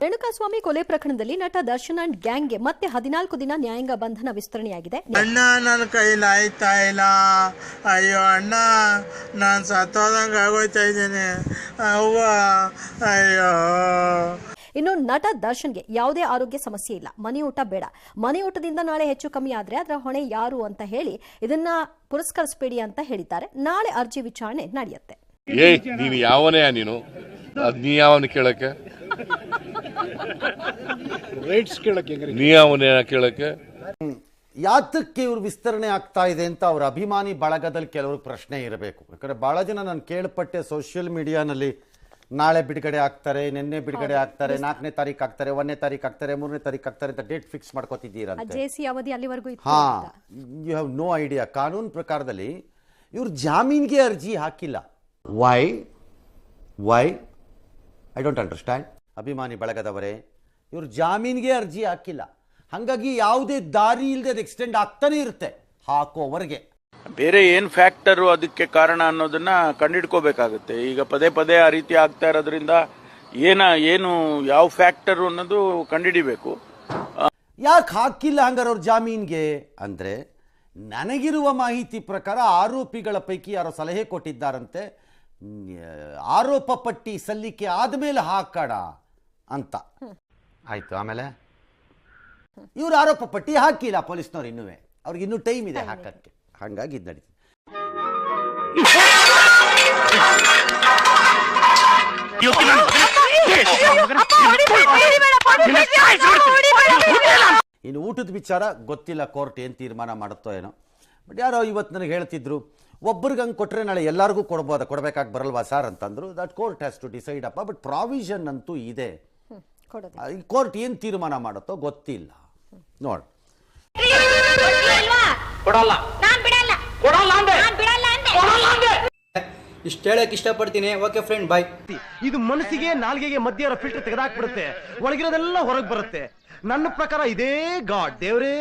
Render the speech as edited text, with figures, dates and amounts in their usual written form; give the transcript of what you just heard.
ರೇಣುಕಾಸ್ವಾಮಿ ಕೊಲೆ ಪ್ರಕರಣದಲ್ಲಿ ನಟ ದರ್ಶನ್ ಅಂಡ್ ಗ್ಯಾಂಗ್ಗೆ ಮತ್ತೆ 14 ದಿನ ನ್ಯಾಯಾಂಗ ಬಂಧನ ವಿಸ್ತರಣೆಯಾಗಿದೆ. ಅಣ್ಣ ನನ್ನ ಕೈಲಿ ಆಯ್ತಾ ಇಲ್ಲ, ಅಯ್ಯೋ ಅಣ್ಣ ನಾನು ಸತ್ತೋದಂಗೆ ಆಗೋಯ್ತಾ ಇದ್ದೇನೆ, ಅವ್ವ ಅಯ್ಯೋ. ಇನ್ನು ನಟ ದರ್ಶನ್ಗೆ ಯಾವುದೇ ಆರೋಗ್ಯ ಸಮಸ್ಯೆ ಇಲ್ಲ, ಮನೆಯೂಟ ಬೇಡ, ಮನೆಯೂಟದಿಂದ ನಾಳೆ ಹೆಚ್ಚು ಕಮ್ಮಿ ಆದ್ರೆ ಅದರ ಹೊಣೆ ಯಾರು ಅಂತ ಹೇಳಿ ಇದನ್ನ ಪುರಸ್ಕರಿಸಬೇಡಿ ಅಂತ ಹೇಳಿದ್ದಾರೆ. ನಾಳೆ ಅರ್ಜಿ ವಿಚಾರಣೆ ನಡೆಯುತ್ತೆ. ನೀನು ಯಾವನೇ ನೀನು ನೀ ಯಾವನ ಕೇಳಕ್ಕೆ ನೀ ಯಾವನೇ ಕೇಳಕ್ಕೆ ಯಾತಕ್ಕೆ ಇವ್ರು ವಿಸ್ತರಣೆ ಆಗ್ತಾ ಇದೆ ಅಂತ ಅವ್ರ ಅಭಿಮಾನಿ ಬಳಗದಲ್ಲಿ ಕೆಲವರು ಪ್ರಶ್ನೆ ಇರಬೇಕು. ಯಾಕಂದ್ರೆ ಬಹಳ ಜನ ನಾನು ಕೇಳ್ಪಟ್ಟೆ ಸೋಷಿಯಲ್ ಮೀಡಿಯಾನಲ್ಲಿ ನಾಳೆ ಬಿಡುಗಡೆ ಆಗ್ತಾರೆ, ನಿನ್ನೆ ಬಿಡುಗಡೆ ಆಗ್ತಾರೆ, 4ನೇ ತಾರೀಕು ಆಗ್ತಾರೆ, 1ನೇ ತಾರೀಕು ಆಗ್ತಾರೆ, 3ನೇ ತಾರೀಕು ಆಗ್ತಾರೆ ಅಂತ ಡೇಟ್ ಫಿಕ್ಸ್ ಮಾಡ್ಕೋತಿದ್ದೀರಂತೆ. ಹಾ, ಯು ಹ್ಯಾವ್ ನೋ ಐಡಿಯಾ. ಕಾನೂನು ಪ್ರಕಾರದಲ್ಲಿ ಇವ್ರು ಜಾಮೀನ್ಗೆ ಅರ್ಜಿ ಹಾಕಿಲ್ಲ. Why I don't understand. ಅಭಿಮಾನಿ ಬಳಗದವರೇ, ಇವ್ರು ಜಾಮೀನ್ಗೆ ಅರ್ಜಿ ಹಾಕಿಲ್ಲ, ಹಾಗಾಗಿ ಯಾವುದೇ ದಾರಿ ಇಲ್ಲದೆ ಅದು ಎಕ್ಸ್ಟೆಂಡ್ ಆಗ್ತಾನೆ ಇರುತ್ತೆ ಹಾಕೋವರೆಗೆ. ಬೇರೆ ಏನ್ ಫ್ಯಾಕ್ಟರು ಅದಕ್ಕೆ ಕಾರಣ ಅನ್ನೋದನ್ನ ಕಂಡಿಡ್ಕೋಬೇಕಾಗುತ್ತೆ. ಈಗ ಪದೇ ಪದೇ ಆ ರೀತಿ ಆಗ್ತಾ ಇರೋದ್ರಿಂದ ಏನು ಯಾವ ಫ್ಯಾಕ್ಟರು ಅನ್ನೋದು ಕಂಡಿಡಿಬೇಕು. ಯಾಕೆ ಹಾಕಿಲ್ಲ ಹಂಗಾರೆ ಅವ್ರ ಜಾಮೀನ್ಗೆ ಅಂದ್ರೆ, ನನಗಿರುವ ಮಾಹಿತಿ ಪ್ರಕಾರ ಆರೋಪಿಗಳ ಪೈಕಿ ಯಾರೋ ಸಲಹೆ ಕೊಟ್ಟಿದ್ದಾರಂತೆ, ಆರೋಪ ಪಟ್ಟಿ ಸಲ್ಲಿಕೆ ಆದ್ಮೇಲೆ ಹಾಕೋಣ ಅಂತ. ಆಯ್ತು, ಆಮೇಲೆ ಇವ್ರು ಆರೋಪ ಪಟ್ಟಿ ಹಾಕಿಲ್ಲ ಪೊಲೀಸ್ನವ್ರು, ಇನ್ನುವೇ ಅವ್ರಿಗೆ ಇನ್ನೂ ಟೈಮ್ ಇದೆ ಹಾಕಕ್ಕೆ, ಹಾಗಾಗಿ ಇದು ನಡೀತದೆ. ಇನ್ನು ಊಟದ ವಿಚಾರ ಗೊತ್ತಿಲ್ಲ, ಕೋರ್ಟ್ ಏನು ತೀರ್ಮಾನ ಮಾಡುತ್ತೋ ಏನೋ. ಬಟ್ ಯಾರೋ ಇವತ್ತು ನನಗೆ ಹೇಳ್ತಿದ್ರು, ಒಬ್ಬರಿಗೆ ಹಂಗೆ ಕೊಟ್ಟರೆ ನಾಳೆ ಎಲ್ಲರಿಗೂ ಕೊಡಬೇಕಾಗಿ ಬರಲ್ವಾ ಸರ್ ಅಂತಂದ್ರು. That court has to decide ಅಪ್ಪ. ಬಟ್ ಪ್ರಾವಿಷನ್ ಅಂತೂ ಇದೆ. ಈ ಕೋರ್ಟ್ ಏನು ತೀರ್ಮಾನ ಮಾಡುತ್ತೋ ಗೊತ್ತಿಲ್ಲ, ನೋಡಿ. ಇಷ್ಟು ಹೇಳಕ್ ಇಷ್ಟಪಡ್ತೀನಿ. ಓಕೆ ಫ್ರೆಂಡ್, ಬಾಯ್. ಇದು ಮನಸ್ಸಿಗೆ ನಾಲ್ಗೆಗೆ ಮಧ್ಯ ಇರೋ ಫಿಲ್ಟರ್ ತೆಗೆದಾಕ್ಬಿಡುತ್ತೆ, ಒಳಗಿರೋದೆಲ್ಲ ಹೊರಗೆ ಬರುತ್ತೆ. ನನ್ನ ಪ್ರಕಾರ ಇದೇ ಗಾಡ್ ದೇವ್ರೇ.